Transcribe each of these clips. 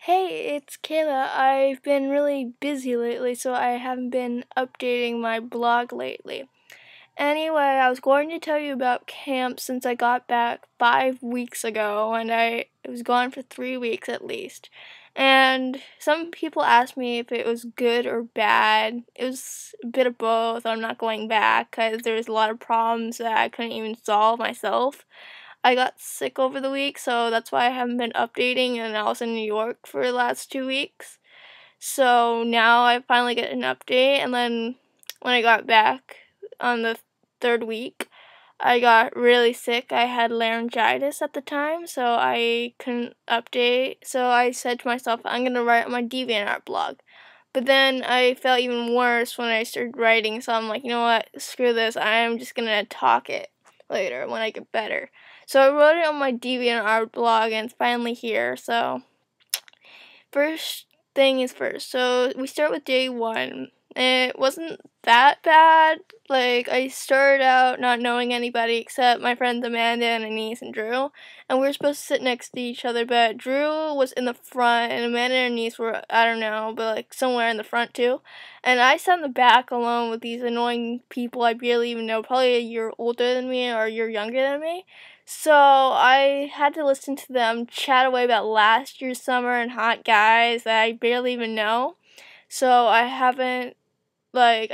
Hey, it's Kayla. I've been really busy lately, so I haven't been updating my blog lately. Anyway, I was going to tell you about camp since I got back 5 weeks ago, and I was gone for 3 weeks at least. And some people asked me if it was good or bad. It was a bit of both. I'm not going back because there was a lot of problems that I couldn't even solve myself. I got sick over the week, so that's why I haven't been updating, and I was in New York for the last 2 weeks. So now I finally get an update, and then when I got back on the third week, I got really sick. I had laryngitis at the time, so I couldn't update. So I said to myself, I'm going to write on my DeviantArt blog. But then I felt even worse when I started writing, so I'm like, you know what, screw this, I'm just going to talk it later when I get better. So I wrote it on my DeviantArt blog, and it's finally here. So first thing is first. So we start with day 1. It wasn't that bad. Like, I started out not knowing anybody except my friends Amanda and Anise and Drew. And we were supposed to sit next to each other, but Drew was in the front and Amanda and Anise were, I don't know, but like somewhere in the front too. And I sat in the back alone with these annoying people I barely even know, probably a year older than me or a year younger than me. So I had to listen to them chat away about last year's summer and hot guys that I barely even know. So I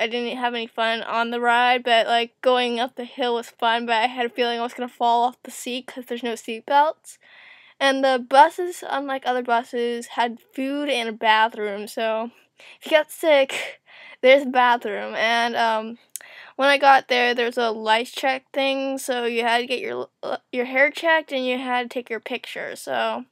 didn't have any fun on the ride, but like going up the hill was fun, but I had a feeling I was going to fall off the seat because there's no seat belts. And the buses, unlike other buses, had food and a bathroom, so if you got sick, there's a bathroom. And when I got there, there's a lice check thing, so you had to get your hair checked and you had to take your picture. So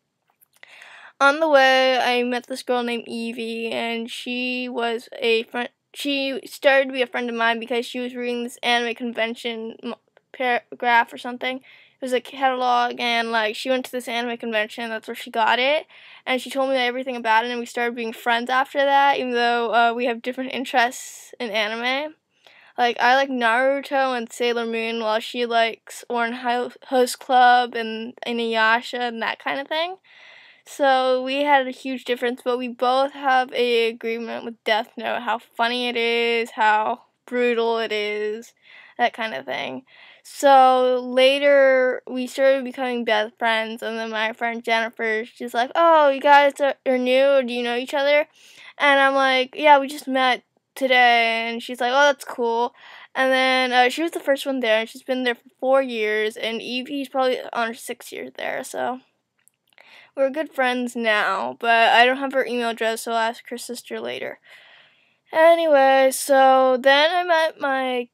on the way, I met this girl named Evie, and she was a friend. She started to be a friend of mine because she was reading this anime convention paragraph or something. It was a catalog, and like she went to this anime convention. That's where she got it, and she told me everything about it. And we started being friends after that, even though we have different interests in anime. Like, I like Naruto and Sailor Moon, while she likes Orange Host Club and Inuyasha and that kind of thing. So we had a huge difference, but we both have a agreement with Death Note, how funny it is, how brutal it is, that kind of thing. So later, we started becoming best friends, and then my friend Jennifer, she's like, oh, you guys are new, do you know each other? And I'm like, yeah, we just met today, and she's like, oh, that's cool. And then she was the first one there, and she's been there for 4 years, and Evie's probably on her 6th year there, so we're good friends now, but I don't have her email address, so I'll ask her sister later. Anyway, so then I met my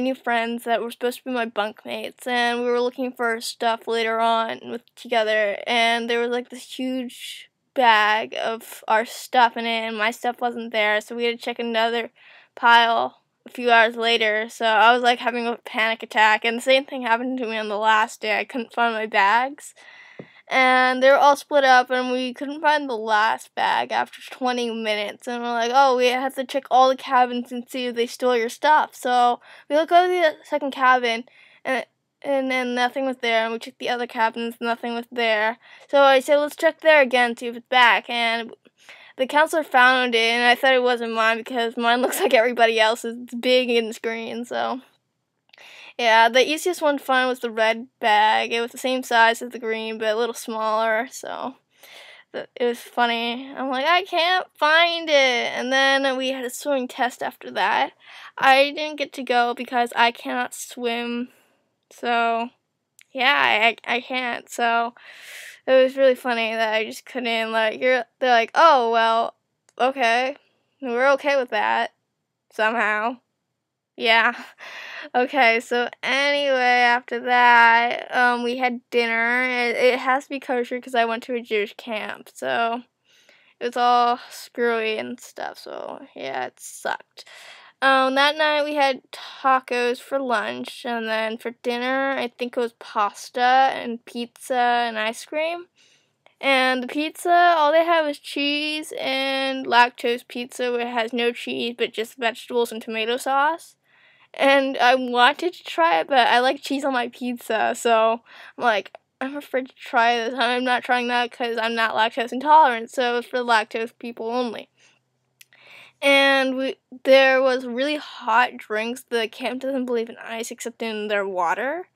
new friends that were supposed to be my bunkmates, and we were looking for stuff later on together, and there was like this huge bag of our stuff in it, and my stuff wasn't there, so we had to check another pile a few hours later. So I was like having a panic attack, and the same thing happened to me on the last day. I couldn't find my bags, and they were all split up, and we couldn't find the last bag after 20 minutes, and we're like, oh, we have to check all the cabins and see if they stole your stuff. So we look over the second cabin, and then nothing was there, and we checked the other cabins, nothing was there. So I said, let's check there again, see if it's back, and the counselor found it, and I thought it wasn't mine because mine looks like everybody else's. It's big in the screen, so yeah, the easiest one to find was the red bag. It was the same size as the green, but a little smaller, so it was funny. I'm like, I can't find it. And then we had a swimming test after that. I didn't get to go because I cannot swim, so yeah, I can't. So it was really funny that I just couldn't, they're like, oh, well, okay, we're okay with that, somehow. Yeah. Okay, so anyway, after that, we had dinner. It has to be kosher because I went to a Jewish camp, so it was all screwy and stuff, so yeah, it sucked. That night we had tacos for lunch, and then for dinner, I think it was pasta and pizza and ice cream. And the pizza, all they had was cheese and lactose pizza, where it has no cheese but just vegetables and tomato sauce. And I wanted to try it, but I like cheese on my pizza, so I'm like, I'm afraid to try this. I'm not trying that because I'm not lactose intolerant, so it's for lactose people only. And there was really hot drinks. The camp doesn't believe in ice except in their water.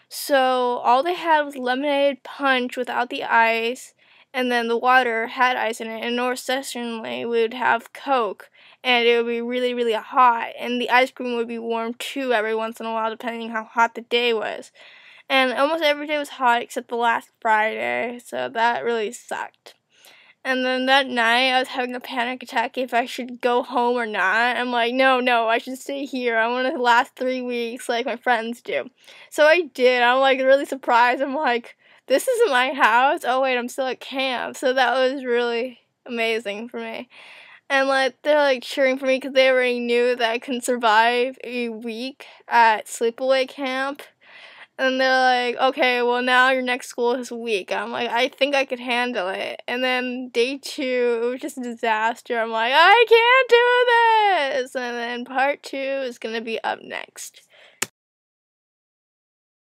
So all they had was lemonade punch without the ice, and then the water had ice in it. And occasionally we would have Coke, and it would be really, really hot. And the ice cream would be warm too every once in a while, depending how hot the day was. And almost every day was hot except the last Friday, so that really sucked. And then that night, I was having a panic attack if I should go home or not. I'm like, no, I should stay here. I want to last 3 weeks like my friends do. So I did. I'm like really surprised. I'm like, this isn't my house. Oh wait, I'm still at camp. So that was really amazing for me. And like they're like cheering for me because they already knew that I couldn't survive a week at sleepaway camp. And they're like, okay, well, now your next school is a week. I'm like, I think I could handle it. And then day 2, it was just a disaster. I'm like, I can't do this. And then part 2 is going to be up next.